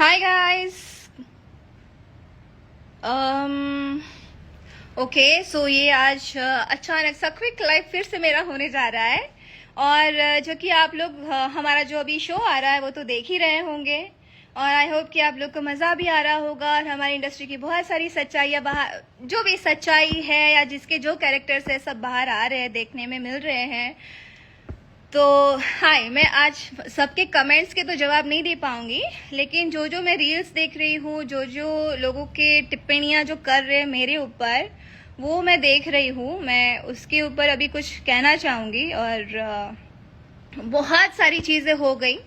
Hi guys. Okay so ये आज अचानक सा क्विक लाइव फिर से मेरा होने जा रहा है। और जो कि आप लोग हमारा जो अभी शो आ रहा है वो तो देख ही रहे होंगे। और आई होप कि आप लोग को मज़ा भी आ रहा होगा और हमारी इंडस्ट्री की बहुत सारी सच्चाइयाँ बाहर, जो भी सच्चाई है या जिसके जो कैरेक्टर्स है सब बाहर आ रहे हैं, देखने में मिल रहे हैं। तो हाय, मैं आज सबके कमेंट्स के तो जवाब नहीं दे पाऊंगी, लेकिन जो जो मैं रील्स देख रही हूँ, जो जो लोगों के टिप्पणियाँ जो कर रहे हैं मेरे ऊपर, वो मैं देख रही हूँ। मैं उसके ऊपर अभी कुछ कहना चाहूँगी। और बहुत सारी चीज़ें हो गई।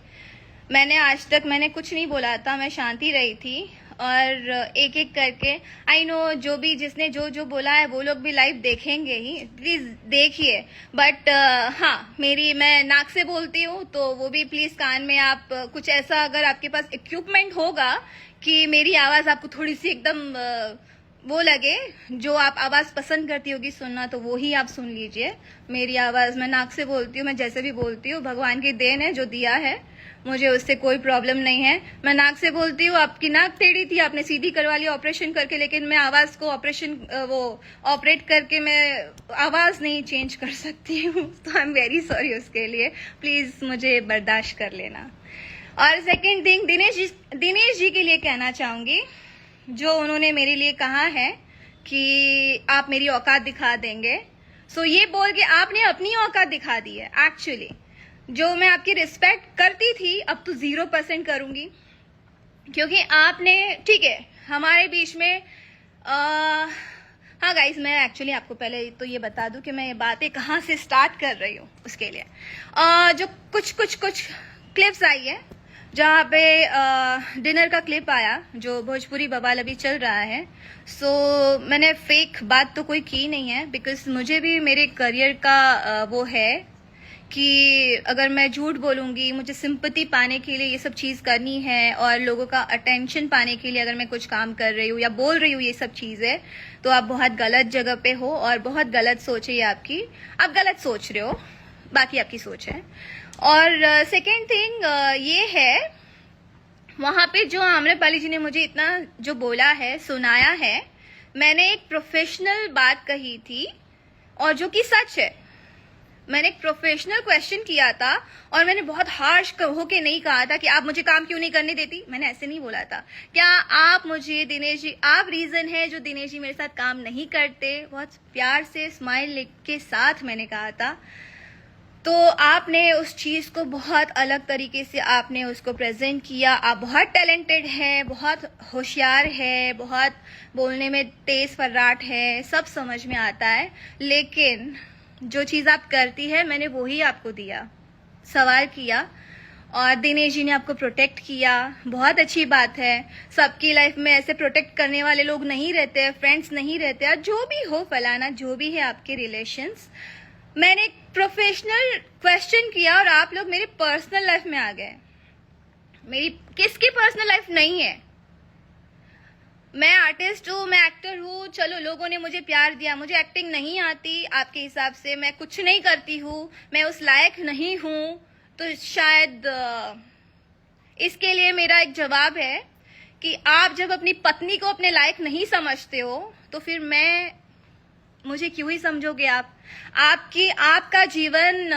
आज तक मैंने कुछ नहीं बोला था, मैं शांति रही थी। और एक एक करके आई नो जो भी जिसने जो जो बोला है वो लोग भी लाइव देखेंगे ही, प्लीज देखिए। बट हाँ, मैं नाक से बोलती हूँ तो वो भी प्लीज कान में आप कुछ ऐसा, अगर आपके पास इक्विपमेंट होगा कि मेरी आवाज आपको थोड़ी सी एकदम वो लगे, जो आप आवाज पसंद करती होगी सुनना, तो वो ही आप सुन लीजिए। मेरी आवाज, मैं नाक से बोलती हूँ, मैं जैसे भी बोलती हूँ भगवान की देन है जो दिया है, मुझे उससे कोई प्रॉब्लम नहीं है। मैं नाक से बोलती हूँ। आपकी नाक टेढ़ी थी, आपने सीधी करवा ली ऑपरेशन करके, लेकिन मैं आवाज को ऑपरेट करके मैं आवाज नहीं चेंज कर सकती हूँ। तो आई एम वेरी सॉरी उसके लिए, प्लीज मुझे बर्दाश्त कर लेना। और सेकेंड थिंग, दिनेश जी के लिए कहना चाहूंगी, जो उन्होंने मेरे लिए कहा है कि आप मेरी औकात दिखा देंगे। सो ये बोल के आपने अपनी औकात दिखा दी है। एक्चुअली जो मैं आपकी रिस्पेक्ट करती थी, अब तो 0% करूंगी, क्योंकि आपने, ठीक है, हमारे बीच में हाँ गाइस, मैं एक्चुअली आपको पहले तो ये बता दूं कि मैं ये बातें कहाँ से स्टार्ट कर रही हूँ। उसके लिए जो कुछ क्लिप्स आई है, जहाँ पे डिनर का क्लिप आया, जो भोजपुरी बवाल अभी चल रहा है। सो मैंने फेक बात तो कोई की नहीं है, बिकॉज मुझे भी मेरे करियर का वो है कि अगर मैं झूठ बोलूंगी, मुझे सिंपैथी पाने के लिए ये सब चीज़ करनी है, और लोगों का अटेंशन पाने के लिए अगर मैं कुछ काम कर रही हूँ या बोल रही हूँ ये सब चीज़ें, तो आप बहुत गलत जगह पे हो और बहुत गलत सोच है ये आपकी। आप गलत सोच रहे हो, बाकी आपकी सोच है। और सेकेंड थिंग ये है, वहाँ पे जो आम्रपाली जी ने मुझे इतना जो बोला है, सुनाया है, मैंने एक प्रोफेशनल बात कही थी और जो कि सच है। मैंने एक प्रोफेशनल क्वेश्चन किया था और मैंने बहुत हार्श होके नहीं कहा था कि आप मुझे काम क्यों नहीं करने देती। मैंने ऐसे नहीं बोला था। क्या आप मुझे, दिनेश जी, आप रीजन है जो दिनेश जी मेरे साथ काम नहीं करते। बहुत प्यार से स्माइल के साथ मैंने कहा था। तो आपने उस चीज को बहुत अलग तरीके से आपने उसको प्रेजेंट किया। आप बहुत टैलेंटेड है, बहुत होशियार है, बहुत बोलने में तेज फर्राट है, सब समझ में आता है, लेकिन जो चीज आप करती है, मैंने वो ही आपको दिया, सवाल किया, और दिनेश जी ने आपको प्रोटेक्ट किया। बहुत अच्छी बात है। सबकी लाइफ में ऐसे प्रोटेक्ट करने वाले लोग नहीं रहते, फ्रेंड्स नहीं रहते, जो भी हो, फलाना जो भी है आपके रिलेशंस। मैंने एक प्रोफेशनल क्वेश्चन किया और आप लोग मेरी पर्सनल लाइफ में आ गए। मेरी किसकी पर्सनल लाइफ नहीं है। मैं आर्टिस्ट हूँ, मैं एक्टर हूँ, चलो लोगों ने मुझे प्यार दिया, मुझे एक्टिंग नहीं आती आपके हिसाब से, मैं कुछ नहीं करती हूँ, मैं उस लायक नहीं हूँ, तो शायद इसके लिए मेरा एक जवाब है कि आप जब अपनी पत्नी को अपने लायक नहीं समझते हो, तो फिर मुझे क्यों ही समझोगे आप। आपका जीवन,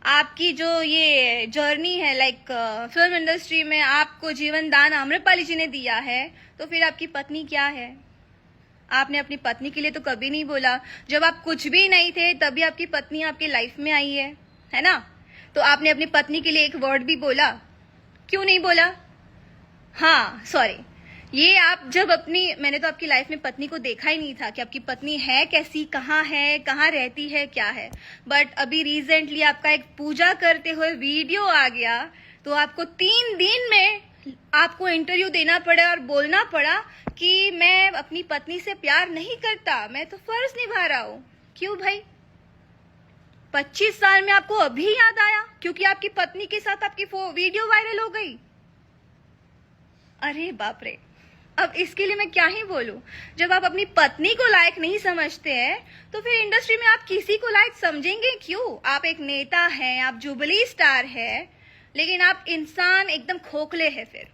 आपकी जो ये जर्नी है, लाइक फिल्म इंडस्ट्री में आपको जीवन दान आम्रपाली जी ने दिया है, तो फिर आपकी पत्नी क्या है। आपने अपनी पत्नी के लिए तो कभी नहीं बोला। जब आप कुछ भी नहीं थे तभी आपकी पत्नी आपकी लाइफ में आई है ना। तो आपने अपनी पत्नी के लिए एक वर्ड भी बोला, क्यों नहीं बोला। हाँ सॉरी, ये आप जब मैंने तो आपकी लाइफ में पत्नी को देखा ही नहीं था कि आपकी पत्नी है कैसी, कहाँ है, कहाँ रहती है, क्या है। बट अभी रिसेंटली आपका एक पूजा करते हुए वीडियो आ गया, तो आपको 3 दिन में आपको इंटरव्यू देना पड़ा और बोलना पड़ा कि मैं अपनी पत्नी से प्यार नहीं करता, मैं तो फर्ज निभा रहा हूँ। क्यों भाई, 25 साल में आपको अभी याद आया क्योंकि आपकी पत्नी के साथ आपकी वीडियो वायरल हो गई। अरे बाप रे, अब इसके लिए मैं क्या ही बोलूं। जब आप अपनी पत्नी को लायक नहीं समझते हैं, तो फिर इंडस्ट्री में आप किसी को लायक समझेंगे क्यों। आप एक नेता हैं, आप जुबली स्टार है, लेकिन आप इंसान एकदम खोखले हैं। फिर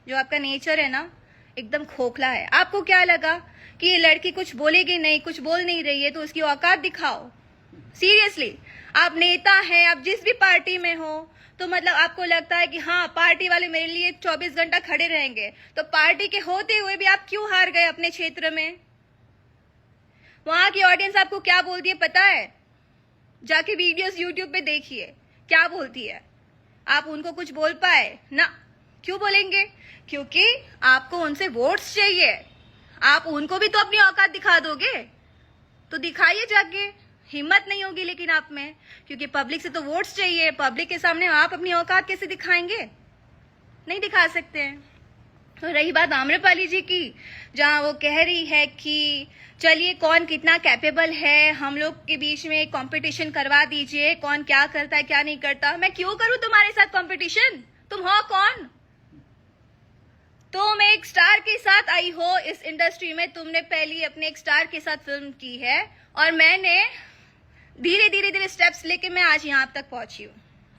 जो आपका नेचर है ना एकदम खोखला है। आपको क्या लगा कि ये लड़की कुछ बोलेगी नहीं, कुछ बोल नहीं रही है तो उसकी औकात दिखाओ। सीरियसली, आप नेता हैं, आप जिस भी पार्टी में हो, तो मतलब आपको लगता है कि हाँ पार्टी वाले मेरे लिए 24 घंटा खड़े रहेंगे, तो पार्टी के होते हुए भी आप क्यों हार गए अपने क्षेत्र में? वहां की ऑडियंस आपको क्या बोलती है पता है? जाके वीडियोस यूट्यूब पे देखिए क्या बोलती है। आप उनको कुछ बोल पाए ना? क्यों बोलेंगे? क्योंकि आपको उनसे वोट्स चाहिए। आप उनको भी तो अपनी औकात दिखा दोगे, तो दिखाइए जाके। हिम्मत नहीं होगी लेकिन आप में, क्योंकि पब्लिक से तो वोट्स चाहिए। पब्लिक के सामने आप अपनी औकात कैसे दिखाएंगे? नहीं दिखा सकते हैं। तो रही बात आम्रपाली जी की, जहां वो कह रही है कि चलिए कौन कितना कैपेबल है, हम लोग के बीच में कंपटीशन करवा दीजिए, कौन क्या करता है क्या नहीं करता। मैं क्यों करूं तुम्हारे साथ कंपटीशन? तुम हो कौन? तुम एक स्टार के साथ आई हो इस इंडस्ट्री में, तुमने पहली अपने एक स्टार के साथ फिल्म की है, और मैंने धीरे धीरे धीरे स्टेप्स लेके मैं आज यहां तक पहुंची हूं।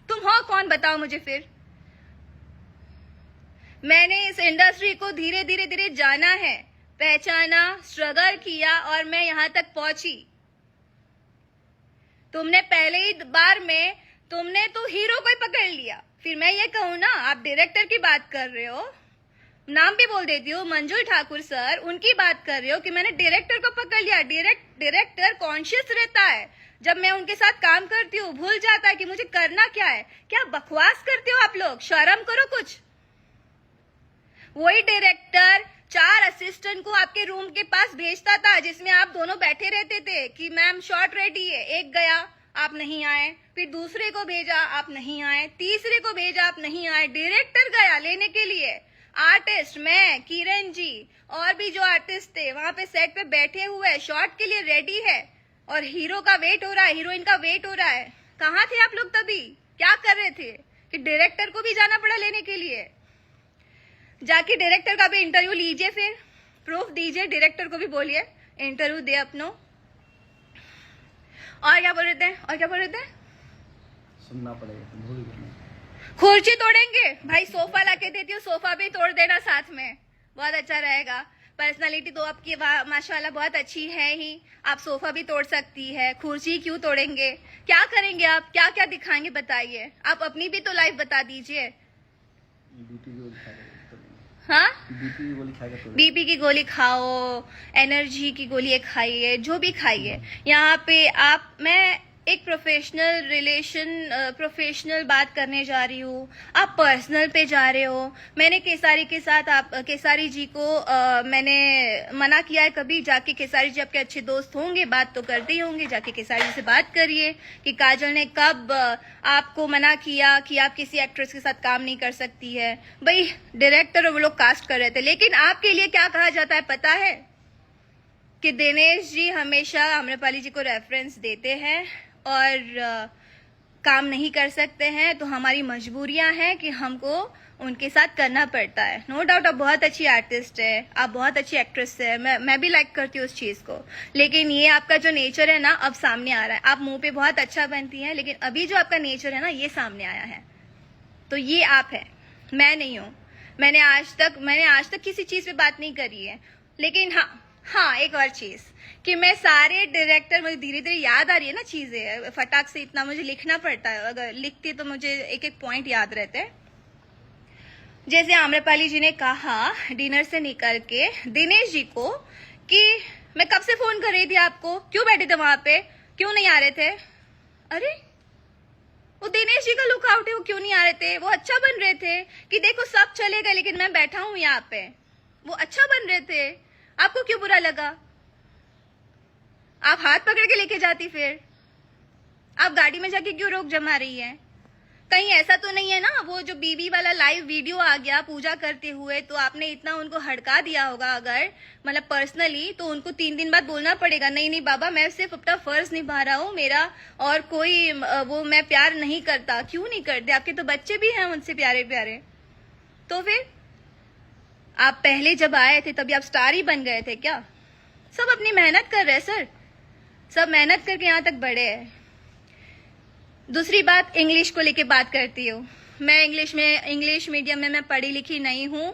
तुम हो कौन बताओ मुझे फिर? मैंने इस इंडस्ट्री को धीरे धीरे धीरे जाना है, पहचाना, स्ट्रगल किया और मैं यहां तक पहुंची। तुमने पहले ही बार में तुमने तो हीरो को ही पकड़ लिया। फिर मैं ये कहूं ना, आप डायरेक्टर की बात कर रहे हो, नाम भी बोल देती हूँ, मंजू ठाकुर सर, उनकी बात कर रहे हो कि मैंने डायरेक्टर को पकड़ लिया। डायरेक्टर कॉन्शियस रहता है, जब मैं उनके साथ काम करती हूँ भूल जाता है कि मुझे करना क्या है। क्या बकवास करते हो आप लोग? शर्म करो कुछ। वही डायरेक्टर 4 असिस्टेंट को आपके रूम के पास भेजता था, जिसमें आप दोनों बैठे रहते थे कि मैम शॉट रेडी है। एक गया, आप नहीं आए, फिर दूसरे को भेजा, आप नहीं आए, तीसरे को भेजा, आप नहीं आए। डायरेक्टर गया लेने के लिए, आर्टिस्ट, मैं, किरण जी और भी जो आर्टिस्ट थे वहां पे सेट पे बैठे हुए, शॉट के लिए रेडी है, और हीरो का वेट हो रहा है, हीरोइन का वेट हो रहा है। कहाँ थे आप लोग तभी? क्या कर रहे थे कि डायरेक्टर को भी जाना पड़ा लेने के लिए? जाके डायरेक्टर का भी इंटरव्यू लीजिए, फिर प्रूफ दीजिए, डायरेक्टर को भी बोलिए इंटरव्यू दे अपनो। और क्या बोल रहे थे? सुनना पड़ेगा, भूल गए। कुर्सी तोड़ेंगे भाई, सोफा लाके देती हूँ, सोफा भी तोड़ देना साथ में, बहुत अच्छा रहेगा। पर्सनालिटी तो आपकी माशाल्लाह बहुत अच्छी है ही, आप सोफा भी तोड़ सकती है, कुर्सी क्यों तोड़ेंगे? क्या करेंगे आप? क्या क्या दिखाएंगे बताइए? आप अपनी भी तो लाइफ बता दीजिए। हाँ, बीपी की गोली खाओ, एनर्जी की गोली खाइए, जो भी खाइए। यहाँ पे मैं एक प्रोफेशनल बात करने जा रही हूँ, आप पर्सनल पे जा रहे हो। मैंने केसारी के साथ, आप केसारी जी को मैंने मना किया है कभी? जाके केसारी जी आपके अच्छे दोस्त होंगे, बात तो करते ही होंगे, जाके केसारी जी से बात करिए कि काजल ने कब आपको मना किया कि आप किसी एक्ट्रेस के साथ काम नहीं कर सकती है। भाई डायरेक्टर वो लोग कास्ट कर रहे थे, लेकिन आपके लिए क्या कहा जाता है पता है? कि दिनेश जी हमेशा आम्रपाली जी को रेफरेंस देते हैं और काम नहीं कर सकते हैं, तो हमारी मजबूरियां हैं कि हमको उनके साथ करना पड़ता है। नो डाउट आप बहुत अच्छी आर्टिस्ट है, आप बहुत अच्छी एक्ट्रेस है, मैं भी लाइक करती हूँ उस चीज को, लेकिन ये आपका जो नेचर है ना अब सामने आ रहा है। आप मुंह पे बहुत अच्छा बनती हैं, लेकिन अभी जो आपका नेचर है ना ये सामने आया है। तो ये आप है, मैं नहीं हूँ। मैंने आज तक किसी चीज पे बात नहीं करी है। लेकिन हाँ एक और चीज कि मैं सारे डायरेक्टर, मुझे धीरे धीरे याद आ रही है ना चीजें, फटाक से इतना मुझे लिखना पड़ता है, अगर लिखती तो मुझे एक एक पॉइंट याद रहते हैं। जैसे आम्रपाली जी ने कहा डिनर से निकल के दिनेश जी को कि मैं कब से फोन कर रही थी आपको, क्यों बैठे थे वहां पे, क्यों नहीं आ रहे थे? अरे वो दिनेश जी का लुकआउट है, वो क्यों नहीं आ रहे थे? वो अच्छा बन रहे थे कि देखो सब चले गए लेकिन मैं बैठा हूं यहाँ पे। वो अच्छा बन रहे थे, आपको क्यों बुरा लगा? आप हाथ पकड़ के लेके जाती, फिर आप गाड़ी में जाके क्यों रोक जमा रही है? कहीं ऐसा तो नहीं है ना वो जो बीबी वाला लाइव वीडियो आ गया पूजा करते हुए, तो आपने इतना उनको हड़का दिया होगा अगर मतलब पर्सनली, तो उनको 3 दिन बाद बोलना पड़ेगा नहीं नहीं बाबा मैं सिर्फ अपना फर्ज निभा रहा हूँ, मेरा और कोई वो मैं प्यार नहीं करता। क्यों नहीं करते? आपके तो बच्चे भी हैं उनसे प्यारे प्यारे। तो फिर आप पहले जब आए थे तभी आप स्टार ही बन गए थे क्या? सब अपनी मेहनत कर रहे हैं सर, सब मेहनत करके यहाँ तक बढ़े हैं। दूसरी बात, इंग्लिश को लेके बात करती हूँ मैं। इंग्लिश मीडियम में मैं पढ़ी लिखी नहीं हूँ,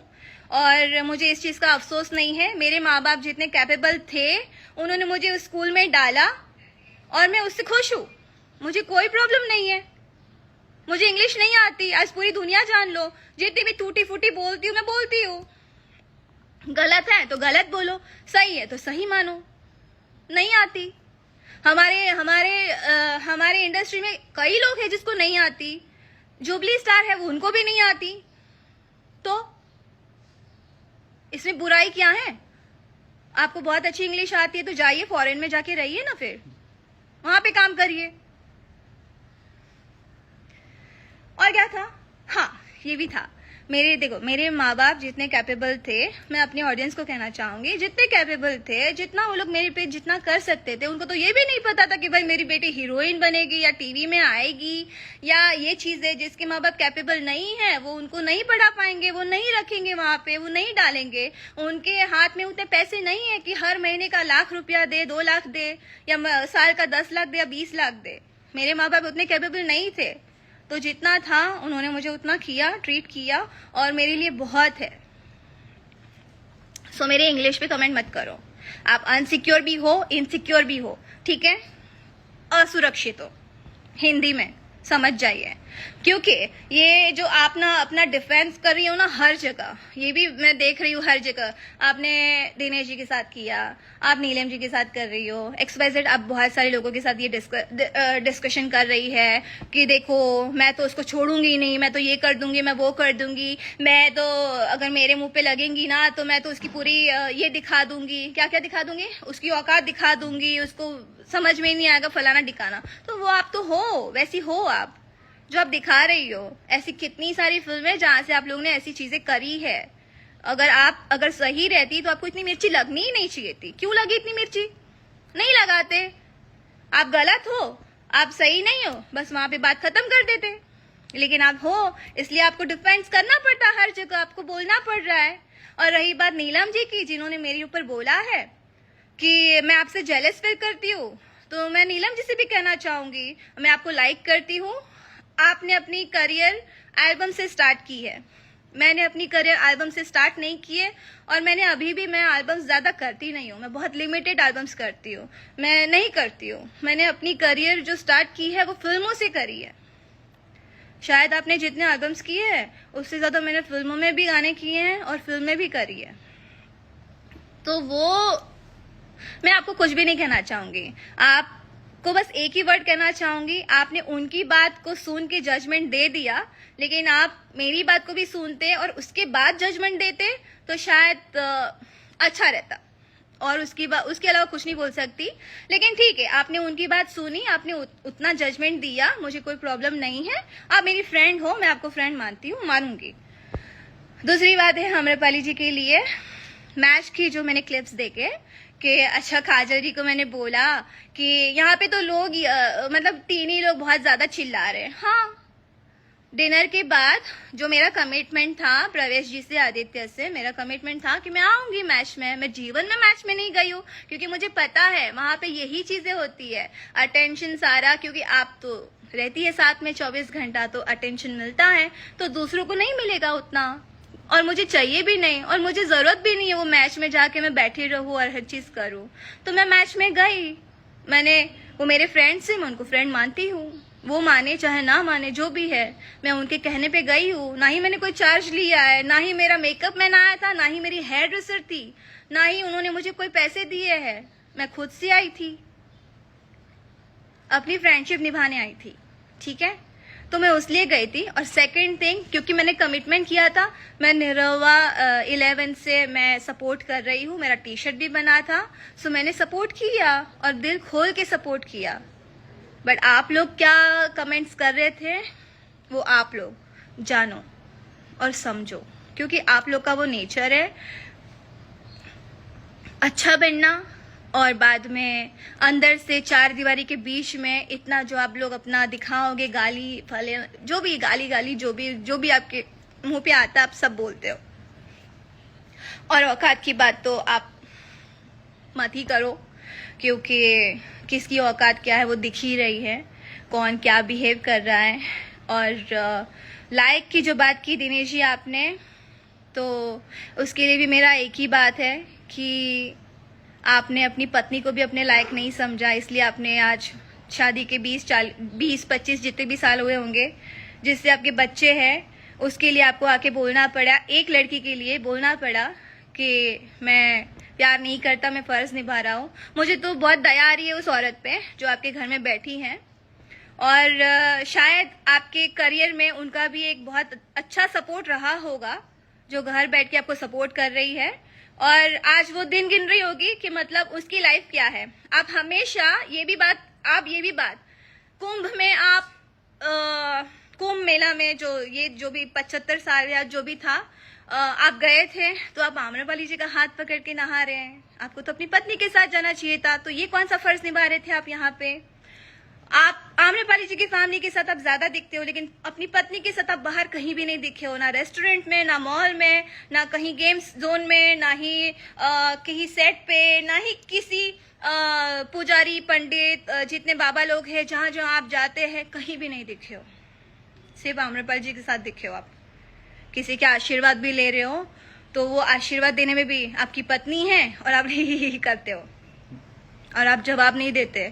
और मुझे इस चीज़ का अफसोस नहीं है। मेरे माँ बाप जितने कैपेबल थे उन्होंने मुझे उस स्कूल में डाला और मैं उससे खुश हूँ। मुझे कोई प्रॉब्लम नहीं है। मुझे इंग्लिश नहीं आती, आज पूरी दुनिया जान लो, जितनी भी टूटी फूटी बोलती हूँ मैं बोलती हूँ। गलत है तो गलत बोलो, सही है तो सही मानो। नहीं आती। हमारे इंडस्ट्री में कई लोग हैं जिसको नहीं आती। जुबली स्टार है, वो उनको भी नहीं आती। तो इसमें बुराई क्या है? आपको बहुत अच्छी इंग्लिश आती है तो जाइए फॉरेन में जाके रहिए ना, फिर वहां पे काम करिए। और क्या था? हाँ, ये भी था। मेरे माँ बाप जितने कैपेबल थे, मैं अपनी ऑडियंस को कहना चाहूंगी, जितने कैपेबल थे, जितना वो लोग मेरे पे जितना कर सकते थे, उनको तो ये भी नहीं पता था कि भाई मेरी बेटी हीरोइन बनेगी या टीवी में आएगी, या ये चीजें जिसके माँ बाप कैपेबल नहीं है वो उनको नहीं पढ़ा पाएंगे, वो नहीं रखेंगे वहां पे, वो नहीं डालेंगे। उनके हाथ में उतने पैसे नहीं है कि हर महीने का 1,00,000 रुपया दे, 2 लाख दे, या साल का 10 लाख दे या 20 लाख दे। मेरे माँ बाप उतने कैपेबल नहीं थे, तो जितना था उन्होंने मुझे उतना किया, ट्रीट किया, और मेरे लिए बहुत है। सो मेरे इंग्लिश पे कमेंट मत करो। आप अनसिक्योर भी हो, इनसिक्योर भी हो, ठीक है? असुरक्षित हो, हिंदी में समझ जाइए। क्योंकि ये जो आप ना अपना डिफेंस कर रही हो ना हर जगह, ये भी मैं देख रही हूँ हर जगह। आपने दिनेश जी के साथ किया, आप नीलम जी के साथ कर रही हो, XYZ आप बहुत सारे लोगों के साथ ये डिस्कशन कर रही है कि देखो मैं तो उसको छोड़ूंगी नहीं, मैं तो ये कर दूंगी, मैं वो कर दूंगी, मैं तो अगर मेरे मुंह पे लगेंगी ना तो मैं तो उसकी पूरी ये दिखा दूंगी, क्या क्या दिखा दूंगी, उसकी औकात दिखा दूंगी, उसको समझ में ही नहीं आएगा फलाना ठिकाना। तो वो आप तो हो, वैसी हो आप जो आप दिखा रही हो। ऐसी कितनी सारी फिल्में जहां से आप लोगों ने ऐसी चीजें करी है। अगर सही रहती तो आपको इतनी मिर्ची लगनी ही नहीं चाहिए थी। क्यों लगी इतनी मिर्ची? नहीं लगाते। आप गलत हो, आप सही नहीं हो, बस वहां पे बात खत्म कर देते। लेकिन आप हो, इसलिए आपको डिफेंस करना पड़ता, हर जगह आपको बोलना पड़ रहा है। और रही बात नीलम जी की, जिन्होंने मेरे ऊपर बोला है कि मैं आपसे जेलस फील करती हूँ, तो मैं नीलम जी से भी कहना चाहूंगी, मैं आपको लाइक करती हूँ। आपने अपनी करियर एल्बम से स्टार्ट की है, मैंने अपनी करियर एल्बम से स्टार्ट नहीं की है, और मैंने अभी भी मैं एल्बम्स ज़्यादा करती नहीं हूँ। मैं बहुत लिमिटेड एल्बम्स करती हूँ, मैं नहीं करती हूँ। मैंने अपनी करियर जो स्टार्ट की है वो फिल्मों से करी है। शायद आपने जितने एल्बम्स किए हैं उससे ज़्यादा मैंने फिल्मों में भी गाने किए हैं और फिल्में भी करी है। तो वो मैं आपको कुछ भी नहीं कहना चाहूंगी, आपको बस एक ही वर्ड कहना चाहूंगी। आपने उनकी बात को सुन के जजमेंट दे दिया, लेकिन आप मेरी बात को भी सुनते और उसके बाद जजमेंट देते तो शायद अच्छा रहता। और उसके अलावा कुछ नहीं बोल सकती। लेकिन ठीक है, आपने उनकी बात सुनी, आपने उतना जजमेंट दिया, मुझे कोई प्रॉब्लम नहीं है। आप मेरी फ्रेंड हो, मैं आपको फ्रेंड मानती हूँ, मानूंगी। दूसरी बात है आम्रपाली जी के लिए मैच की जो मैंने क्लिप्स देखे कि अच्छा काजल जी को मैंने बोला कि यहाँ पे तो लोग मतलब 3 ही लोग बहुत ज्यादा चिल्ला रहे हैं। हाँ, डिनर के बाद जो मेरा कमिटमेंट था प्रवेश जी से, आदित्य से, मेरा कमिटमेंट था कि मैं आऊंगी मैच में। मैं जीवन में मैच में नहीं गई हूँ, क्योंकि मुझे पता है वहां पे यही चीजें होती है, अटेंशन सारा। क्योंकि आप तो रहती है साथ में 24 घंटा, तो अटेंशन मिलता है, तो दूसरों को नहीं मिलेगा उतना, और मुझे चाहिए भी नहीं, और मुझे जरूरत भी नहीं है वो मैच में जाके मैं बैठी रहूं और हर चीज करूं। तो मैं मैच में गई, वो मेरे फ्रेंड से, मैं उनको फ्रेंड मानती हूँ, वो माने चाहे ना माने, जो भी है, मैं उनके कहने पे गई हूँ। ना ही मैंने कोई चार्ज लिया है, ना ही मेरा मेकअप मैन आया था, ना ही मेरी हेयर ड्रेसर थी, ना ही उन्होंने मुझे कोई पैसे दिए हैं। मैं खुद से आई थी, अपनी फ्रेंडशिप निभाने आई थी, ठीक है? तो मैं उसलिए गई थी। और सेकंड थिंग, क्योंकि मैंने कमिटमेंट किया था, मैं निरवा 11 से मैं सपोर्ट कर रही हूँ, मेरा टी-शर्ट भी बना था, सो मैंने सपोर्ट किया और दिल खोल के सपोर्ट किया। बट आप लोग क्या कमेंट्स कर रहे थे वो आप लोग जानो और समझो, क्योंकि आप लोग का वो नेचर है अच्छा बनना, और बाद में अंदर से 4 दीवारी के बीच में इतना जो आप लोग अपना दिखाओगे, गाली फले, जो भी गाली जो भी आपके मुंह पे आता आप सब बोलते हो। और औकात की बात तो आप मत ही करो, क्योंकि किसकी औकात क्या है वो दिख ही रही है, कौन क्या बिहेव कर रहा है। और लाइक की जो बात की दिनेश जी आपने, तो उसके लिए भी मेरा एक ही बात है कि आपने अपनी पत्नी को भी अपने लायक नहीं समझा, इसलिए आपने आज शादी के 20-25 जितने भी साल हुए होंगे, जिससे आपके बच्चे हैं, उसके लिए आपको आके बोलना पड़ा, एक लड़की के लिए बोलना पड़ा कि मैं प्यार नहीं करता, मैं फ़र्ज़ निभा रहा हूँ। मुझे तो बहुत दया आ रही है उस औरत पे जो आपके घर में बैठी हैं, और शायद आपके करियर में उनका भी एक बहुत अच्छा सपोर्ट रहा होगा, जो घर बैठ के आपको सपोर्ट कर रही है, और आज वो दिन गिन रही होगी कि मतलब उसकी लाइफ क्या है। आप हमेशा ये भी बात कुंभ में आप कुंभ मेला में जो भी 75 साल या जो भी था, आप गए थे तो आप आम्रपाली जी का हाथ पकड़ के नहा रहे हैं। आपको तो अपनी पत्नी के साथ जाना चाहिए था, तो ये कौन सा फर्ज निभा रहे थे आप यहाँ पे। आप आम्रपाली जी की फैमिली के साथ आप ज्यादा दिखते हो, लेकिन अपनी पत्नी के साथ आप बाहर कहीं भी नहीं दिखे हो, ना रेस्टोरेंट में, ना मॉल में, ना कहीं गेम्स जोन में, ना ही कहीं सेट पे, ना ही किसी पुजारी पंडित जितने बाबा लोग हैं जहाँ जहाँ आप जाते हैं कहीं भी नहीं दिखे हो। सिर्फ आम्रपाल जी के साथ दिखे हो। आप किसी के आशीर्वाद भी ले रहे हो तो वो आशीर्वाद देने में भी आपकी पत्नी है और आप ही करते हो और आप जवाब नहीं देते।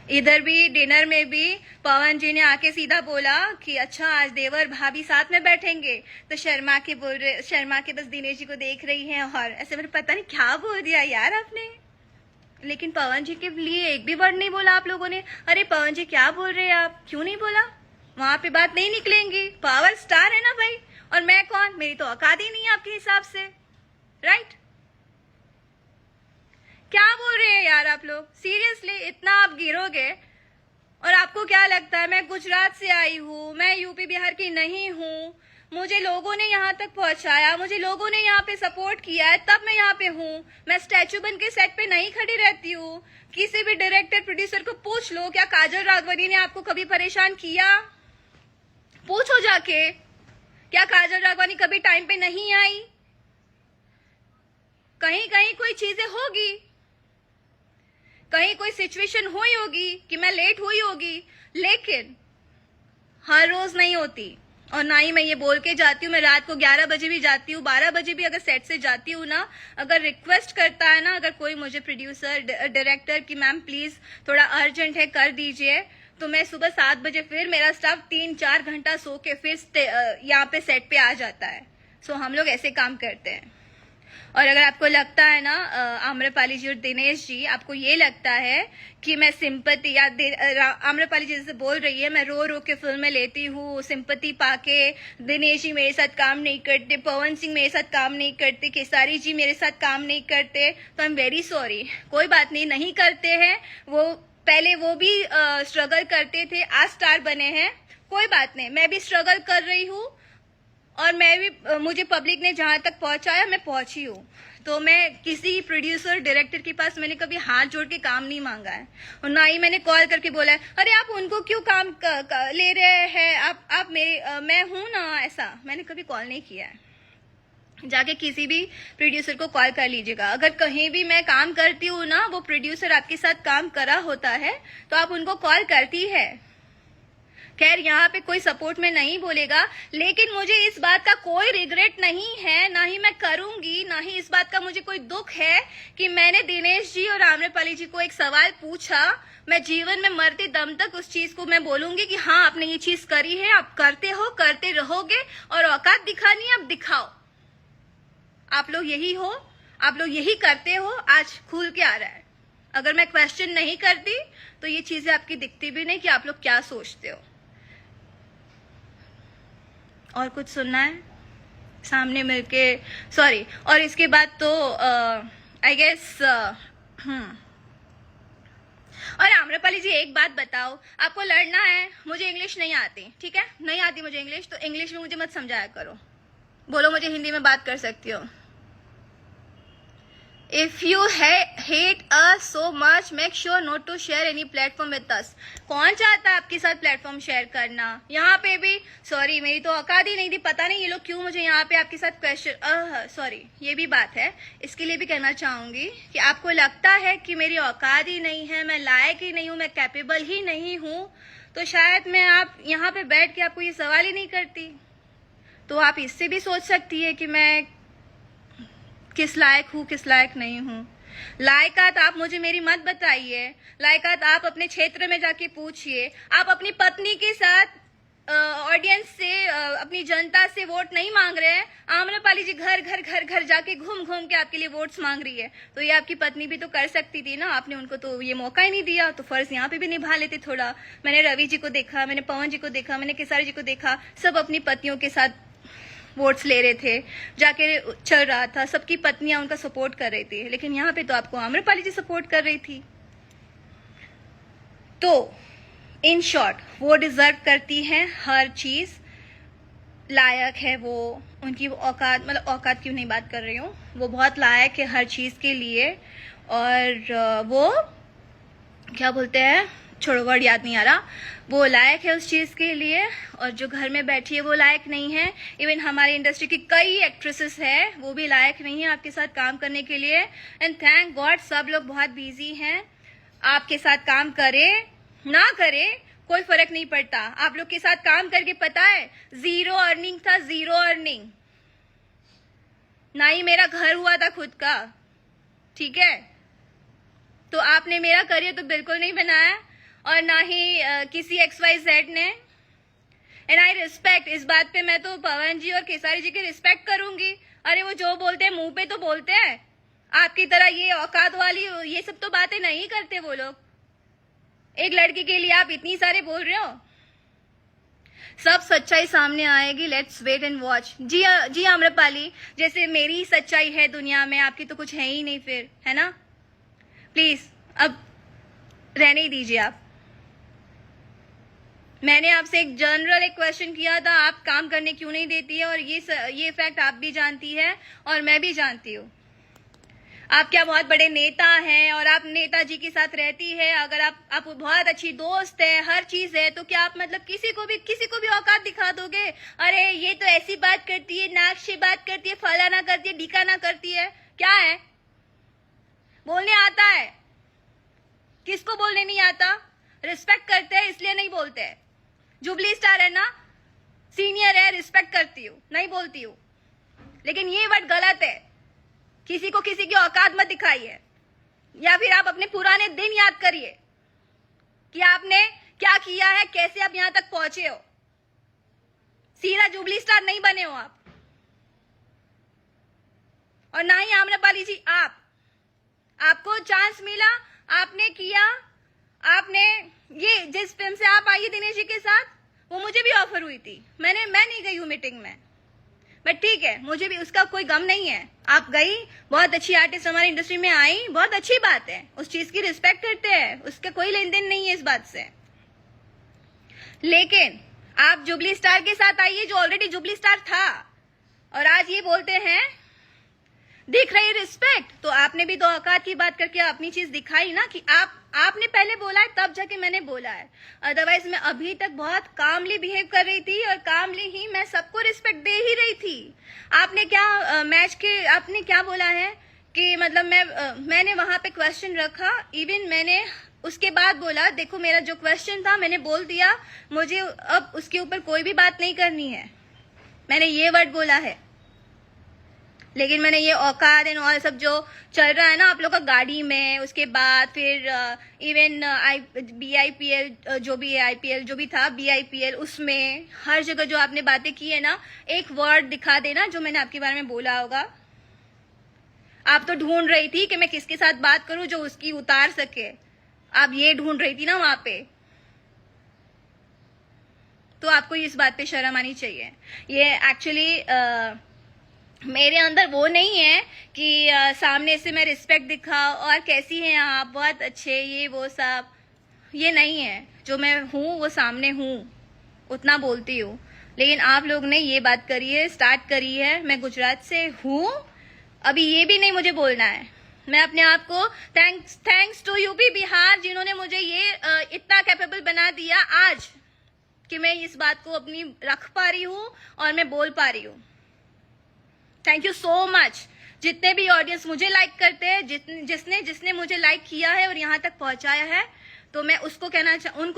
इधर भी डिनर में भी पवन जी ने आके सीधा बोला कि अच्छा आज देवर भाभी साथ में बैठेंगे, तो शर्मा के बस दिनेश जी को देख रही हैं और ऐसे मेरे पता नहीं क्या बोल दिया यार आपने। लेकिन पवन जी के लिए एक भी वर्ड नहीं बोला आप लोगों ने। अरे पवन जी क्या बोल रहे हैं आप, क्यों नहीं बोला? वहां पे बात नहीं निकलेंगी। पावर स्टार है ना भाई, और मैं कौन, मेरी तो औकात ही नहीं है आपके हिसाब से, राइट? क्या बोल रहे हैं यार आप लोग, सीरियसली इतना आप गिरोगे? और आपको क्या लगता है मैं गुजरात से आई हूँ, मैं यूपी बिहार की नहीं हूँ, मुझे लोगों ने यहाँ तक पहुंचाया, मुझे लोगों ने यहाँ पे सपोर्ट किया है, तब मैं यहाँ पे हूँ। मैं स्टैचू बन के सेट पे नहीं खड़ी रहती हूँ। किसी भी डायरेक्टर प्रोड्यूसर को पूछ लो, क्या काजल राघवनी ने आपको कभी परेशान किया? पूछो जाके, क्या काजल राघवानी कभी टाइम पे नहीं आई? कहीं कहीं कोई चीजें होगी, कहीं कोई सिचुएशन हुई होगी कि मैं लेट हुई होगी, लेकिन हर रोज नहीं होती। और ना ही मैं ये बोल के जाती हूँ, मैं रात को 11 बजे भी जाती हूँ, 12 बजे भी अगर सेट से जाती हूँ ना, अगर रिक्वेस्ट करता है ना, अगर कोई मुझे प्रोड्यूसर डायरेक्टर कि मैम प्लीज थोड़ा अर्जेंट है कर दीजिए, तो मैं सुबह 7 बजे फिर मेरा स्टाफ 3-4 घंटा सो के फिर यहाँ पे सेट पे आ जाता है। सो हम लोग ऐसे काम करते हैं। और अगर आपको लगता है ना आम्रपाली जी और दिनेश जी, आपको ये लगता है कि मैं सिंपति या आम्रपाली जी जैसे बोल रही है मैं रो रो के फिल्में लेती हूँ, सिंपति पाके दिनेश जी मेरे साथ काम नहीं करते, पवन सिंह मेरे साथ काम नहीं करते, केसारी जी मेरे साथ काम नहीं करते, तो आई एम वेरी सॉरी। कोई बात नहीं करते हैं, वो पहले वो भी स्ट्रगल करते थे, आज स्टार बने हैं, कोई बात नहीं। मैं भी स्ट्रगल कर रही हूँ और मैं भी मुझे पब्लिक ने जहां तक पहुंचाया मैं पहुंची हूँ। तो मैं किसी प्रोड्यूसर डायरेक्टर के पास मैंने कभी हाथ जोड़ के काम नहीं मांगा है, और ना ही मैंने कॉल करके बोला है अरे आप उनको क्यों काम ले रहे हैं, आप मेरे मैं हूं ना, ऐसा मैंने कभी कॉल नहीं किया है। जाके किसी भी प्रोड्यूसर को कॉल कर लीजिएगा। अगर कहीं भी मैं काम करती हूँ ना, वो प्रोड्यूसर आपके साथ काम करा होता है तो आप उनको कॉल करती है। खैर यहाँ पे कोई सपोर्ट में नहीं बोलेगा, लेकिन मुझे इस बात का कोई रिग्रेट नहीं है, ना ही मैं करूंगी, ना ही इस बात का मुझे कोई दुख है कि मैंने दिनेश जी और आम्रपाली जी को एक सवाल पूछा। मैं जीवन में मरते दम तक उस चीज को मैं बोलूंगी कि हाँ आपने ये चीज करी है, आप करते हो, करते रहोगे, और औकात दिखानी है, आप दिखाओ। आप लोग यही हो, आप लोग यही करते हो, आज खुल के आ रहा है। अगर मैं क्वेश्चन नहीं करती तो ये चीजें आपकी दिखती भी नहीं कि आप लोग क्या सोचते हो। और कुछ सुनना है सामने मिलके, सॉरी। और इसके बाद तो आई गेस और आम्रपाली जी एक बात बताओ, आपको लड़ना है, मुझे इंग्लिश नहीं आती, ठीक है, नहीं आती मुझे इंग्लिश, तो इंग्लिश में मुझे मत समझाया करो, बोलो मुझे हिंदी में बात कर सकती हो। If you hate us so much, make sure not to share any platform with us. कौन चाहता है आपके साथ प्लेटफॉर्म शेयर करना? यहाँ पे भी सॉरी, मेरी तो औकात ही नहीं थी, पता नहीं ये लोग क्यों मुझे यहाँ पे आपके साथ क्वेश्चन, सॉरी ये भी बात है, इसके लिए भी कहना चाहूंगी कि आपको लगता है कि मेरी औकात ही नहीं है, मैं लायक ही नहीं हूँ, मैं कैपेबल ही नहीं हूँ, तो शायद मैं आप यहाँ पे बैठ के आपको ये सवाल ही नहीं करती। तो आप इससे भी सोच सकती है कि मैं किस लायक हूँ, किस लायक नहीं हूँ। लायकात आप मुझे मेरी मत बताइए, लायकात आप अपने क्षेत्र में जाके पूछिए। आप अपनी पत्नी के साथ ऑडियंस से, अपनी जनता से वोट नहीं मांग रहे हैं। आम्रपाली जी घर घर घर घर जाके घूम घूम के आपके लिए वोट्स मांग रही है, तो ये आपकी पत्नी भी तो कर सकती थी ना। आपने उनको तो ये मौका ही नहीं दिया, तो फर्ज यहाँ पे भी निभा लेते थोड़ा। मैंने रवि जी को देखा, मैंने पवन जी को देखा, मैंने केसारी जी को देखा, सब अपनी पत्नियों के साथ वोट्स ले रहे थे, जाके चल रहा था, सबकी पत्नियां उनका सपोर्ट कर रही थी। लेकिन यहाँ पे तो आपको आम्रपाली जी सपोर्ट कर रही थी। तो इन शॉर्ट वो डिजर्व करती हैं हर चीज, लायक है वो, उनकी औकात, मतलब औकात क्यों नहीं बात कर रही हूँ, वो बहुत लायक है हर चीज के लिए। और वो क्या बोलते हैं, छोड़ो वर्ड याद नहीं आ रहा, वो लायक है उस चीज के लिए। और जो घर में बैठी है वो लायक नहीं है। इवन हमारी इंडस्ट्री की कई एक्ट्रेसेस है, वो भी लायक नहीं है आपके साथ काम करने के लिए। एंड थैंक गॉड सब लोग बहुत बिजी हैं, आपके साथ काम करे ना करे कोई फर्क नहीं पड़ता। आप लोग के साथ काम करके पता है 0 अर्निंग था, 0 अर्निंग। ना ही मेरा घर हुआ था खुद का, ठीक है। तो आपने मेरा करियर तो बिल्कुल नहीं बनाया, और ना ही किसी XYZ ने। एंड आई रिस्पेक्ट, इस बात पे मैं तो पवन जी और केसारी जी की रिस्पेक्ट करूंगी। अरे वो जो बोलते हैं मुंह पे तो बोलते हैं, आपकी तरह ये औकात वाली ये सब तो बातें नहीं करते वो लोग। एक लड़की के लिए आप इतनी सारे बोल रहे हो, सब सच्चाई सामने आएगी। Let's wait and watch. Ji Amrapali, जैसे मेरी सच्चाई है दुनिया में, आपकी तो कुछ है ही नहीं फिर, है ना। प्लीज अब रहने ही दीजिए आप। मैंने आपसे एक जनरल एक क्वेश्चन किया था, आप काम करने क्यों नहीं देती है, और ये फैक्ट आप भी जानती है और मैं भी जानती हूँ। आप क्या बहुत बड़े नेता हैं और आप नेताजी के साथ रहती है, अगर आप बहुत अच्छी दोस्त है, हर चीज है, तो क्या आप मतलब किसी को भी औकात दिखा दोगे? अरे ये तो ऐसी बात करती है, नाक से बात करती है, फलाना करती है, ढिकाना करती है, क्या है? बोलने आता है, किसको बोलने नहीं आता? रिस्पेक्ट करते हैं इसलिए नहीं बोलते हैं। जुबली स्टार है ना, सीनियर है, रिस्पेक्ट करती हूँ, नहीं बोलती हूँ। लेकिन ये वर्ड गलत है, किसी को किसी की औकात मत दिखाइए। या फिर आप अपने पुराने दिन याद करिए कि आपने क्या किया है, कैसे आप यहां तक पहुंचे हो। सीधा जुबली स्टार नहीं बने हो आप, और ना ही आम्रपाली जी आपको चांस मिला, आपने किया। आपने ये जिस फिल्म से आप आई दिनेश जी के साथ, वो मुझे भी ऑफर हुई थी, मैं नहीं गई हूँ मीटिंग में, बट ठीक है, मुझे भी उसका कोई गम नहीं है। आप गई, बहुत अच्छी आर्टिस्ट हमारी इंडस्ट्री में आई, बहुत अच्छी बात है, उस चीज की रिस्पेक्ट करते हैं, उसका कोई लेन देन नहीं है इस बात से। लेकिन आप जुबली स्टार के साथ आइए जो ऑलरेडी जुबली स्टार था, और आज ये बोलते हैं दिख रही रिस्पेक्ट। तो आपने भी तो औकात की बात करके अपनी चीज दिखाई ना, कि आपने पहले बोला है तब जाके मैंने बोला है। अदरवाइज मैं अभी तक बहुत कामली बिहेव कर रही थी, और कामली ही मैं सबको रिस्पेक्ट दे ही रही थी। आपने क्या आपने क्या बोला है कि मतलब मैंने वहां पे क्वेश्चन रखा, इवन मैंने उसके बाद बोला देखो मेरा जो क्वेश्चन था मैंने बोल दिया, मुझे अब उसके ऊपर कोई भी बात नहीं करनी है, मैंने ये वर्ड बोला है। लेकिन मैंने ये औकात एंड ऑल सब जो चल रहा है ना आप लोग का गाड़ी में, उसके बाद फिर इवन BIPL जो भी है, IPL जो भी था, BIPL, उसमें हर जगह जो आपने बातें की है ना, एक वर्ड दिखा देना जो मैंने आपके बारे में बोला होगा। आप तो ढूंढ रही थी कि मैं किसके साथ बात करूं जो उसकी उतार सके, आप ये ढूंढ रही थी ना वहां पे। तो आपको इस बात पे शर्म आनी चाहिए। ये एक्चुअली मेरे अंदर वो नहीं है कि सामने से मैं रिस्पेक्ट दिखाऊं और कैसी हैं आप, बहुत अच्छे, ये वो सब, ये नहीं है। जो मैं हूँ वो सामने हूँ, उतना बोलती हूँ। लेकिन आप लोग ने ये बात करी है, स्टार्ट करी है, मैं गुजरात से हूँ, अभी ये भी नहीं मुझे बोलना है। मैं अपने आप को थैंक्स टू यूपी बिहार जिन्होंने मुझे ये इतना कैपेबल बना दिया आज कि मैं इस बात को अपनी रख पा रही हूँ और मैं बोल पा रही हूँ। Thank you so much. जितने भी ऑडियंस मुझे लाइक करते हैं, जिसने मुझे लाइक किया है और यहाँ तक पहुंचाया है, तो मैं उनको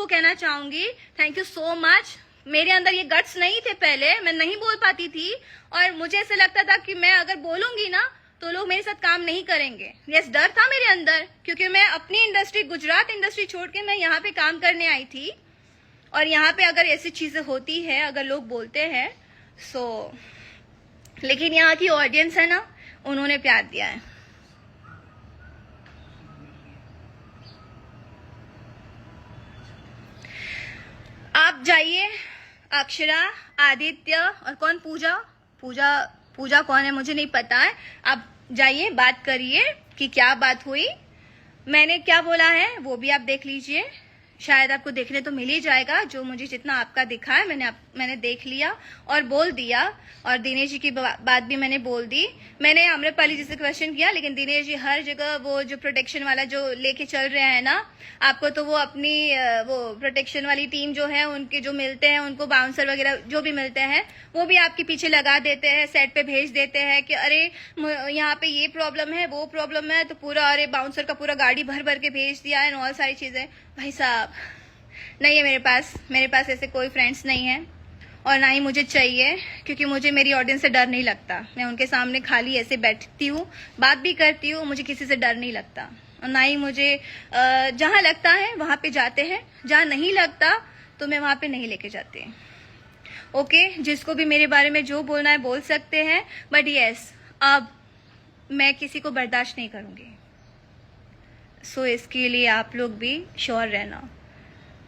कहना चाहूंगी थैंक यू सो मच। मेरे अंदर ये गट्स नहीं थे, पहले मैं नहीं बोल पाती थी और मुझे ऐसा लगता था कि मैं अगर बोलूंगी ना तो लोग मेरे साथ काम नहीं करेंगे। यस, डर था मेरे अंदर, क्योंकि मैं अपनी इंडस्ट्री, गुजरात इंडस्ट्री छोड़ के मैं यहाँ पे काम करने आई थी और यहाँ पे अगर ऐसी चीजें होती है, अगर लोग बोलते हैं सो, लेकिन यहाँ की ऑडियंस है ना, उन्होंने प्यार दिया है। आप जाइए, अक्षरा, आदित्य और कौन, पूजा, पूजा पूजा कौन है मुझे नहीं पता है। आप जाइए, बात करिए कि क्या बात हुई, मैंने क्या बोला है वो भी आप देख लीजिए। शायद आपको देखने तो मिल ही जाएगा, जो मुझे जितना आपका दिखा है मैंने देख लिया और बोल दिया। और दिनेश जी की बात भी मैंने बोल दी। मैंने आम्रपाली जी से क्वेश्चन किया, लेकिन दिनेश जी हर जगह वो जो प्रोटेक्शन वाला जो लेके चल रहे हैं ना आपको, तो वो अपनी वो प्रोटेक्शन वाली टीम जो है, उनके जो मिलते हैं, उनको बाउंसर वगैरह जो भी मिलते हैं, वो भी आपके पीछे लगा देते हैं, सेट पे भेज देते हैं कि अरे यहाँ पे ये प्रॉब्लम है, वो प्रॉब्लम है, तो पूरा अरे बाउंसर का पूरा गाड़ी भर भर के भेज दिया है और सारी चीजें। भाई साहब नहीं है मेरे पास ऐसे कोई फ्रेंड्स नहीं है और ना ही मुझे चाहिए, क्योंकि मुझे मेरी ऑडियंस से डर नहीं लगता। मैं उनके सामने खाली ऐसे बैठती हूँ, बात भी करती हूँ, मुझे किसी से डर नहीं लगता। और ना ही मुझे जहाँ लगता है वहां पे जाते हैं, जहाँ नहीं लगता तो मैं वहां पे नहीं लेके जाती। ओके, जिसको भी मेरे बारे में जो बोलना है बोल सकते हैं, बट यस, अब मैं किसी को बर्दाश्त नहीं करूंगी। सो इसके लिए आप लोग भी श्योर रहना,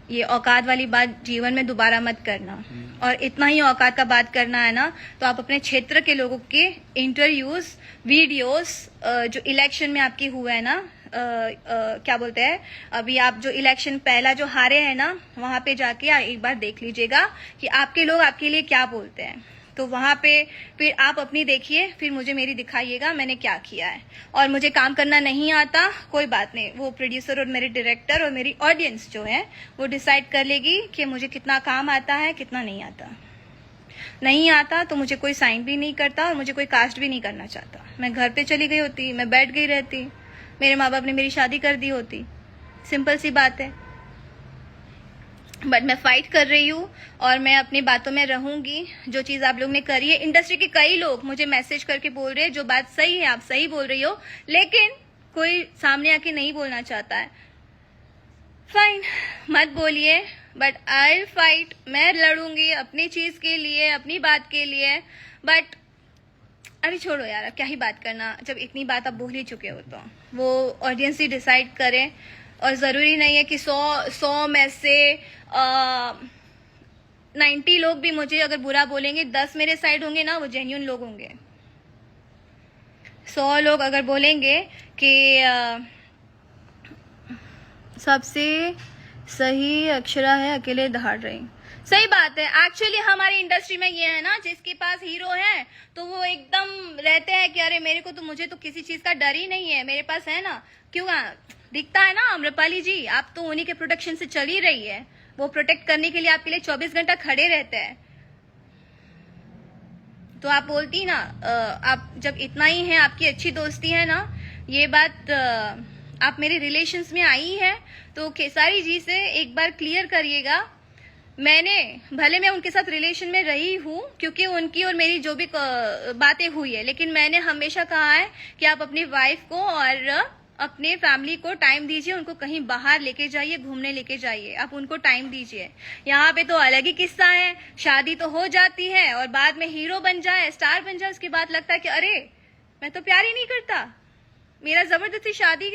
ये औकात वाली बात जीवन में दोबारा मत करना। और इतना ही औकात का बात करना है ना, तो आप अपने क्षेत्र के लोगों के इंटरव्यूज, वीडियोस, जो इलेक्शन में आपकी हुआ है ना, क्या बोलते हैं, अभी आप जो इलेक्शन पहला जो हारे हैं ना, वहां पे जाके एक बार देख लीजिएगा कि आपके लोग आपके लिए क्या बोलते हैं। तो वहां पे फिर आप अपनी देखिए, फिर मुझे मेरी दिखाइएगा मैंने क्या किया है। और मुझे काम करना नहीं आता, कोई बात नहीं, वो प्रोड्यूसर और मेरे डायरेक्टर और मेरी ऑडियंस जो है वो डिसाइड कर लेगी कि मुझे कितना काम आता है, कितना नहीं आता। नहीं आता तो मुझे कोई साइन भी नहीं करता और मुझे कोई कास्ट भी नहीं करना चाहता। मैं घर पे चली गई होती, मैं बैठ गई रहती, मेरे माँ बाप ने मेरी शादी कर दी होती, सिंपल सी बात है। बट मैं फाइट कर रही हूँ और मैं अपनी बातों में रहूंगी। जो चीज आप लोग ने करी है, इंडस्ट्री के कई लोग मुझे मैसेज करके बोल रहे हैं जो बात सही है, आप सही बोल रही हो, लेकिन कोई सामने आके नहीं बोलना चाहता है। फाइन, मत बोलिए, बट आई फाइट, मैं लड़ूंगी अपनी चीज के लिए, अपनी बात के लिए। बट अरे छोड़ो यार, क्या ही बात करना, जब इतनी बात आप बोल ही चुके हो तो वो ऑडियंस ही डिसाइड करे। और जरूरी नहीं है कि 100 में से 90 लोग भी मुझे अगर बुरा बोलेंगे, 10 मेरे साइड होंगे ना, वो जेन्युइन लोग होंगे। 100 लोग अगर बोलेंगे कि सबसे सही अक्षरा है, अकेले दहाड़ रही, सही बात है। एक्चुअली हमारी इंडस्ट्री में ये है ना, जिसके पास हीरो है तो वो एकदम रहते हैं कि अरे मेरे को तो, मुझे तो किसी चीज का डर ही नहीं है, मेरे पास है ना। क्यों दिखता है ना आम्रपाली जी, आप तो उन्हीं के प्रोटेक्शन से चल ही रही है, वो प्रोटेक्ट करने के लिए आपके लिए 24 घंटा खड़े रहते हैं। तो आप बोलती ना, आप जब इतना ही है, आपकी अच्छी दोस्ती है ना, ये बात आप मेरे रिलेशंस में आई है तो खेसारी जी से एक बार क्लियर करिएगा। मैंने भले मैं उनके साथ रिलेशन में रही हूँ, क्योंकि उनकी और मेरी जो भी बातें हुई है, लेकिन मैंने हमेशा कहा है कि आप अपनी वाइफ को और अपने फैमिली को टाइम दीजिए, उनको कहीं बाहर लेके जाइए, घूमने लेके जाइए, आप उनको टाइम दीजिए। यहाँ पे तो अलग ही किस्सा है, शादी तो हो जाती है और बाद में हीरो बन जाए, स्टार बन जाए, उसके बाद लगता है कि अरे मैं तो प्यार ही नहीं करता, मेरा जबरदस्ती शादी,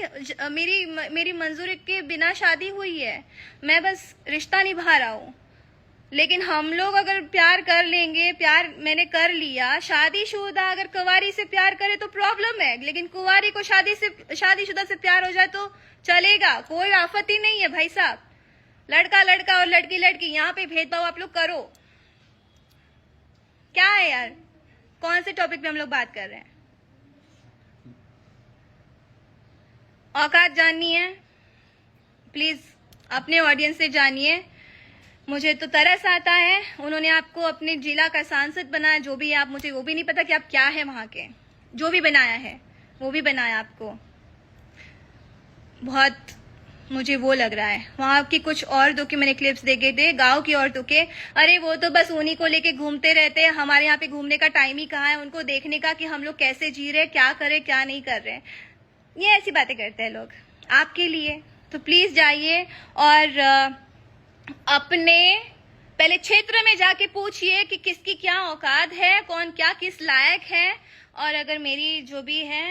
मेरी मंजूरी के बिना शादी हुई है, मैं बस रिश्ता निभा रहा हूँ। लेकिन हम लोग अगर प्यार कर लेंगे, प्यार मैंने कर लिया, शादीशुदा अगर कुंवारी से प्यार करे तो प्रॉब्लम है, लेकिन कुंवारी को शादीशुदा से प्यार हो जाए तो चलेगा, कोई आफत ही नहीं है भाई साहब। लड़का लड़का और लड़की लड़की, यहाँ पे भेदभाव आप लोग करो, क्या है यार, कौन से टॉपिक पे हम लोग बात कर रहे हैं? औकात जाननी है, प्लीज अपने ऑडियंस से जानिए। मुझे तो तरस आता है, उन्होंने आपको अपने जिला का सांसद बनाया, जो भी आप, मुझे वो भी नहीं पता कि आप क्या है वहां के, जो भी बनाया है वो भी बनाया आपको। बहुत मुझे वो लग रहा है। वहाँ की कुछ औरतों के मैंने क्लिप्स देखे थे, गांव की औरतों के, अरे वो तो बस उन्हीं को लेके घूमते रहते हैं, हमारे यहाँ पे घूमने का टाइम ही कहाँ है उनको देखने का कि हम लोग कैसे जी रहे हैं, क्या कर रहे क्या नहीं कर रहे। ये ऐसी बातें करते हैं लोग आपके लिए। तो प्लीज जाइए और अपने पहले क्षेत्र में जाके पूछिए कि किसकी क्या औकात है, कौन क्या किस लायक है। और अगर मेरी जो भी है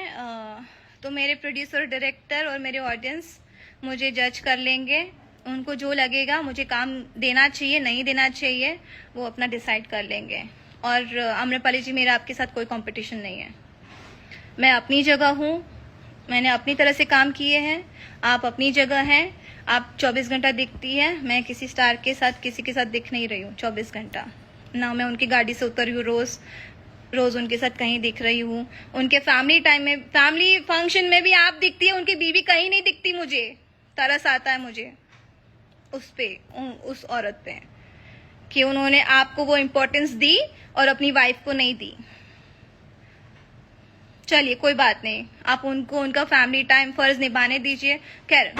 तो मेरे प्रोड्यूसर, डायरेक्टर और मेरे ऑडियंस मुझे जज कर लेंगे। उनको जो लगेगा मुझे काम देना चाहिए नहीं देना चाहिए वो अपना डिसाइड कर लेंगे। और आम्रपाली जी, मेरा आपके साथ कोई कंपटीशन नहीं है। मैं अपनी जगह हूँ, मैंने अपनी तरह से काम किए हैं, आप अपनी जगह हैं। आप 24 घंटा दिखती है, मैं किसी स्टार के साथ किसी के साथ दिख नहीं रही हूँ 24 घंटा। ना मैं उनकी गाड़ी से उतर रही हूँ रोज उनके साथ कहीं दिख रही हूँ। उनके फैमिली टाइम में, फैमिली फंक्शन में भी आप दिखती है, उनकी बीवी कहीं नहीं दिखती। मुझे तरस आता है मुझे उस औरत पे कि उन्होंने आपको वो इम्पोर्टेंस दी और अपनी वाइफ को नहीं दी। चलिए कोई बात नहीं, आप उनको उनका फैमिली टाइम फर्ज निभाने दीजिए। खैर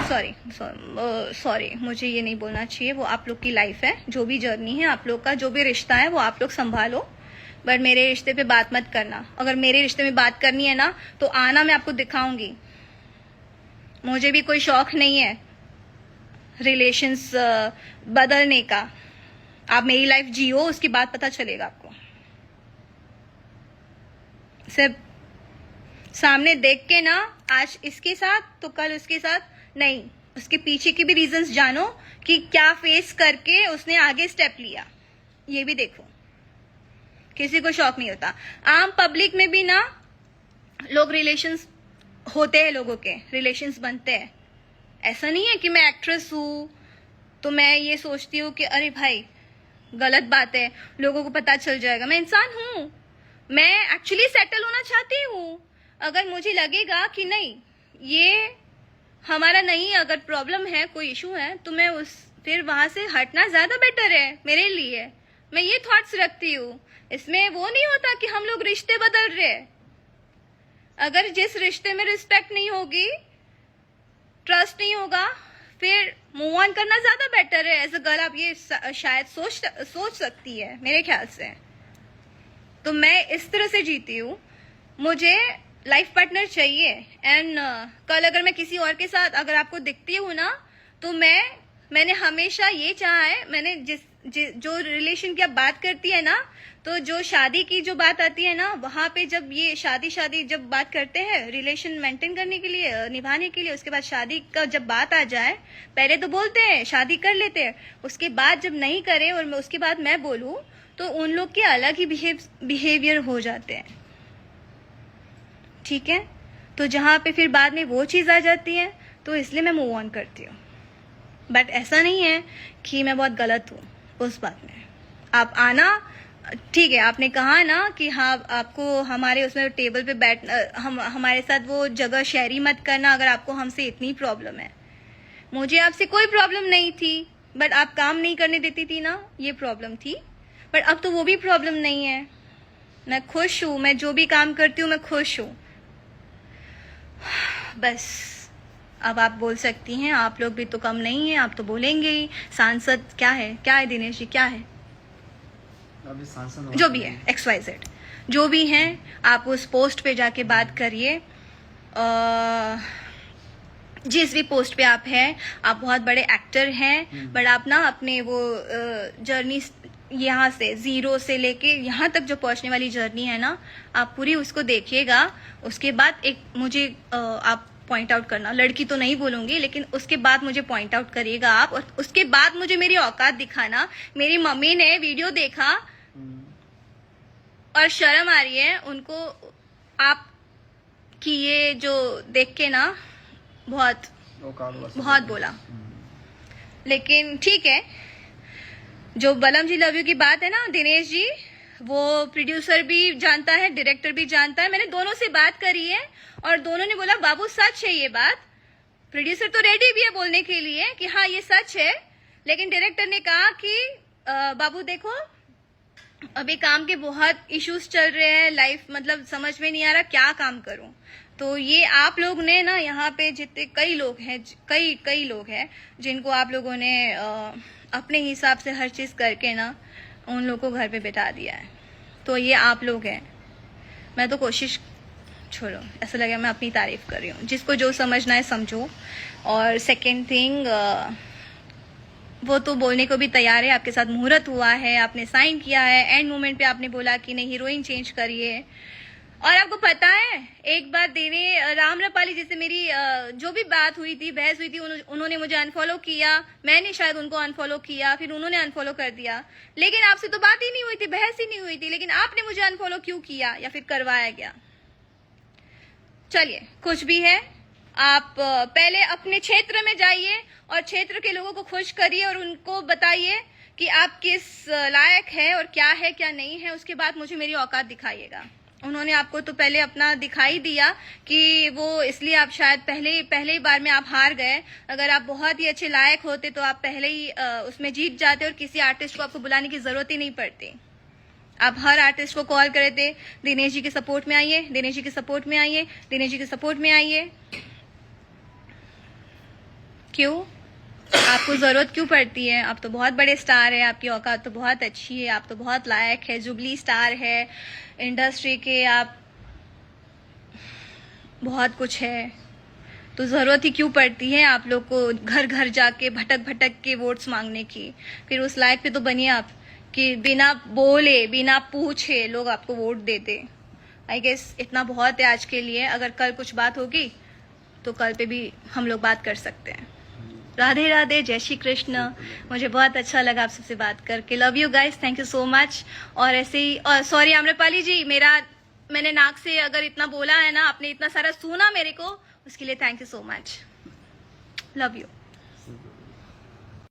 सॉरी, मुझे ये नहीं बोलना चाहिए। वो आप लोग की लाइफ है, जो भी जर्नी है आप लोग का, जो भी रिश्ता है वो आप लोग संभालो, बट मेरे रिश्ते पे बात मत करना। अगर मेरे रिश्ते में बात करनी है ना तो आना, मैं आपको दिखाऊंगी। मुझे भी कोई शौक नहीं है रिलेशंस बदलने का। आप मेरी लाइफ जियो, उसकी बात पता चलेगा आपको। सिर्फ सामने देख के ना, आज इसके साथ तो कल उसके साथ नहीं, उसके पीछे की भी रीजंस जानो कि क्या फेस करके उसने आगे स्टेप लिया, ये भी देखो। किसी को शौक नहीं होता। आम पब्लिक में भी ना लोग रिलेशंस होते हैं, लोगों के रिलेशंस बनते हैं। ऐसा नहीं है कि मैं एक्ट्रेस हूं तो मैं ये सोचती हूँ कि अरे भाई गलत बात है, लोगों को पता चल जाएगा। मैं इंसान हूं, मैं एक्चुअली सेटल होना चाहती हूँ। अगर मुझे लगेगा कि नहीं ये हमारा नहीं, अगर प्रॉब्लम है, कोई इशू है, तो मैं फिर वहां से हटना ज्यादा बेटर है मेरे लिए। मैं ये थॉट्स रखती हूँ। इसमें वो नहीं होता कि हम लोग रिश्ते बदल रहे हैं। अगर जिस रिश्ते में रिस्पेक्ट नहीं होगी, ट्रस्ट नहीं होगा, फिर मूव ऑन करना ज्यादा बेटर है। एज अ गर्ल आप ये शायद सोच सकती है मेरे ख्याल से। तो मैं इस तरह से जीती हूँ। मुझे लाइफ पार्टनर चाहिए एंड कल अगर मैं किसी और के साथ अगर आपको दिखती हूँ ना, तो मैंने हमेशा ये चाहा है। मैंने जो रिलेशन की आप बात करती है ना, तो जो शादी की जो बात आती है ना, वहां पे जब ये शादी जब बात करते हैं रिलेशन मेंटेन करने के लिए, निभाने के लिए, उसके बाद शादी का जब बात आ जाए, पहले तो बोलते हैं शादी कर लेते हैं, उसके बाद जब नहीं करे और उसके बाद मैं बोलूं तो उन लोग के अलग ही बिहेवियर हो जाते हैं। ठीक है, तो जहां पे फिर बाद में वो चीज आ जाती है, तो इसलिए मैं मूव ऑन करती हूँ। बट ऐसा नहीं है कि मैं बहुत गलत हूँ उस बात में। आप आना, ठीक है, आपने कहा ना कि हाँ आपको हमारे उसमें टेबल पे हमारे साथ वो जगह शेयरी मत करना अगर आपको हमसे इतनी प्रॉब्लम है। मुझे आपसे कोई प्रॉब्लम नहीं थी, बट आप काम नहीं करने देती थी ना, ये प्रॉब्लम थी। बट अब तो वो भी प्रॉब्लम नहीं है। मैं खुश हूँ, मैं जो भी काम करती हूँ मैं खुश हूँ। बस अब आप बोल सकती हैं, आप लोग भी तो कम नहीं है, आप तो बोलेंगे ही। सांसद क्या है दिनेश जी, क्या है? अभी सांसद जो भी है, XYZ जो भी हैं, आप उस पोस्ट पे जाके बात करिए। जिस भी पोस्ट पे आप हैं, आप बहुत बड़े एक्टर हैं, बट आप ना अपने वो जर्नी यहाँ से जीरो से लेके यहाँ तक जो पहुंचने वाली जर्नी है ना, आप पूरी उसको देखिएगा। उसके बाद एक मुझे आप पॉइंट आउट करना, लड़की तो नहीं बोलूंगी, लेकिन उसके बाद मुझे पॉइंट आउट करिएगा आप, और उसके बाद मुझे मेरी औकात दिखाना। मेरी मम्मी ने वीडियो देखा और शर्म आ रही है उनको आप कि ये जो देख के ना बहुत बोला। लेकिन ठीक है, जो बलम जी लव यू की बात है ना दिनेश जी, वो प्रोड्यूसर भी जानता है, डायरेक्टर भी जानता है। मैंने दोनों से बात करी है और दोनों ने बोला बाबू सच है ये बात। प्रोड्यूसर तो रेडी भी है बोलने के लिए कि हाँ ये सच है, लेकिन डायरेक्टर ने कहा कि बाबू देखो अभी काम के बहुत इश्यूज चल रहे हैं, लाइफ मतलब समझ में नहीं आ रहा क्या काम करूं। तो ये आप लोग ने ना यहाँ पे जितने कई लोग हैं, कई लोग हैं जिनको आप लोगों ने अपने हिसाब से हर चीज़ करके ना उन लोगों को घर पे बिठा दिया है। तो ये आप लोग हैं। मैं तो कोशिश, छोड़ो, ऐसा लगा मैं अपनी तारीफ कर रही हूँ। जिसको जो समझना है समझो। और सेकेंड थिंग, वो तो बोलने को भी तैयार है, आपके साथ मुहूर्त हुआ है, आपने साइन किया है, एंड मोमेंट पे आपने बोला कि नहीं हीरोइन चेंज करिए। और आपको पता है एक बार रामरपाली जी से मेरी जो भी बात हुई थी, बहस हुई थी, उन्होंने मुझे अनफॉलो किया, मैंने शायद उनको अनफॉलो किया, फिर उन्होंने अनफॉलो कर दिया। लेकिन आपसे तो बात ही नहीं हुई थी, बहस ही नहीं हुई थी, लेकिन आपने मुझे अनफॉलो क्यों किया या फिर करवाया गया? चलिए, कुछ भी है, आप पहले अपने क्षेत्र में जाइए और क्षेत्र के लोगों को खुश करिए और उनको बताइए कि आप किस लायक है और क्या है क्या नहीं है। उसके बाद मुझे मेरी औकात दिखाइएगा। उन्होंने आपको तो पहले अपना दिखाई दिया कि वो, इसलिए आप शायद पहले ही बार में आप हार गए। अगर आप बहुत ही अच्छे लायक होते तो आप पहले ही उसमें जीत जाते और किसी आर्टिस्ट को आपको बुलाने की जरूरत ही नहीं पड़ती। आप हर आर्टिस्ट को कॉल करे थे, दिनेश जी के सपोर्ट में आइए, दिनेश जी के सपोर्ट में आइए, दिनेश जी के सपोर्ट में आइए। क्यों? आपको जरूरत क्यों पड़ती है? आप तो बहुत बड़े स्टार है, आपकी औकात तो बहुत अच्छी है, आप तो बहुत लायक है, जुबली स्टार है इंडस्ट्री के, आप बहुत कुछ है। तो जरूरत ही क्यों पड़ती है आप लोग को घर घर जाके भटक के वोट्स मांगने की? फिर उस लायक पे तो बनिए आप कि बिना बोले बिना पूछे लोग आपको वोट देते। आई गेस इतना बहुत है आज के लिए। अगर कल कुछ बात होगी तो कल पे भी हम लोग बात कर सकते हैं। राधे राधे, जय श्री कृष्ण। मुझे बहुत अच्छा लगा आप सबसे बात करके। Love you guys, thank you so much. और ऐसे ही, सॉरी आम्रपाली जी, मैंने नाक से अगर इतना बोला है ना, आपने इतना सारा सुना मेरे को, उसके लिए thank you so much. Love you.